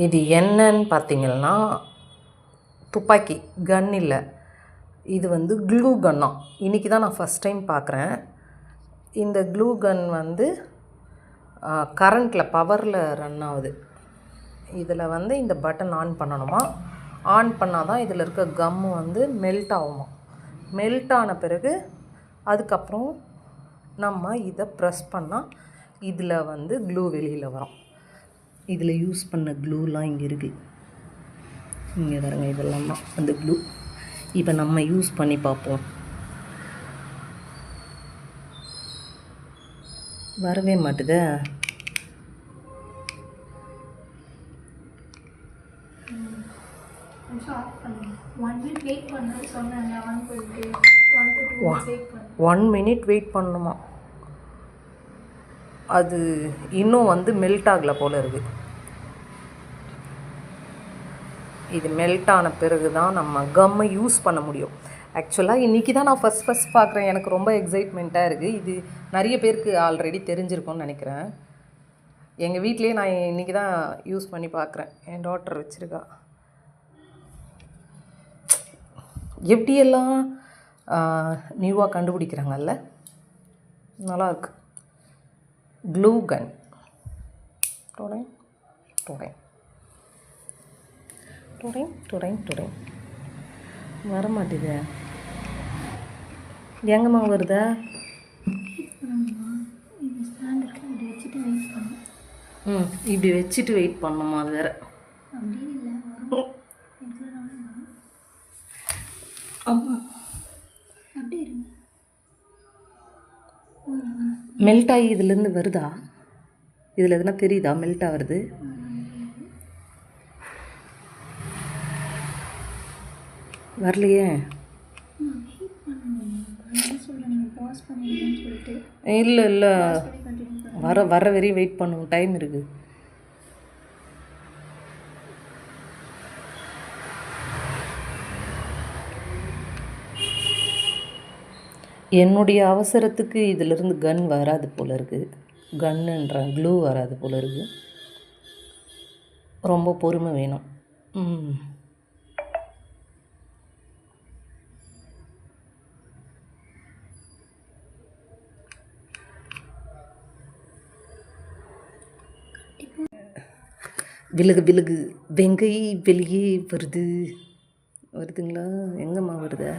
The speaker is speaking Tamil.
இது என்னன்னு பார்த்தீங்கன்னா துப்பாக்கி கன் இல்லை, இது வந்து க்ளூ கன்னா. இன்றைக்கி தான் நான் ஃபஸ்ட் டைம் பார்க்குறேன். இந்த க்ளூ கன் வந்து கரண்ட்டில் பவரில் ரன் ஆகுது. இதில் வந்து இந்த பட்டன் ஆன் பண்ணணுமா, ஆன் பண்ணால் தான் இதில் இருக்க கம்மு வந்து மெல்ட் ஆகுமா. மெல்ட் ஆன பிறகு அதுக்கப்புறம் நம்ம இதை ப்ரெஸ் பண்ணால் இதில் வந்து க்ளூ வெளியில் வரும். இதில் யூஸ் பண்ண க்ளூலாம் இங்கே இருக்குது. இங்கே பாருங்க, இதெல்லாம் தான் அந்த க்ளூ. இப்போ நம்ம யூஸ் பண்ணி பார்ப்போம். வரவே மாட்டுதே. ஒன் மினிட் வெயிட் பண்ணணுமா? அது இன்னும் வந்து மெல்ட் ஆகலை போல் இருக்குது. இது மெல்ட் ஆன பிறகு தான் நம்ம கம்மை யூஸ் பண்ண முடியும். ஆக்சுவலாக இன்றைக்கி தான் நான் ஃபஸ்ட் பார்க்குறேன். எனக்கு ரொம்ப எக்ஸைட்மெண்ட்டாக இருக்குது. இது நிறைய பேருக்கு ஆல்ரெடி தெரிஞ்சிருக்கும்னு நினைக்கிறேன். எங்கள் வீட்லேயே நான் இன்றைக்கி தான் யூஸ் பண்ணி பார்க்குறேன். என் டாட்டர் வச்சுருக்கா. எப்படியெல்லாம் நியூவாக கண்டுபிடிக்கிறாங்கல்ல, நல்லாயிருக்கு. க்ளூ கன் டொடேன் டொடேன் டொடேன் டொடேன் டொடேன் வர மாட்டேது. எங்கம்மா வருதா? இப்படி வச்சுட்டு வெயிட் பண்ணணுமா? அது வேறு. மெல்ட் ஆகி இதுலேருந்து வருதா? இதில் எதுனா தெரியுதா மெல்ட் ஆகிறது? வரலையே. இல்லை இல்லை, வர வரையும் வெயிட் பண்ணுவோம், டைம் இருக்குது. என்னுடைய அவசரத்துக்கு இதிலிருந்து கன் வராது போல் இருக்குது. கன்னுன்ற க்ளூ வராது போல் இருக்குது. ரொம்ப பொறுமை வேணும். விலகு விலகு, வெங்கை வெளியே வருதுங்களா? எங்கம்மா வருது?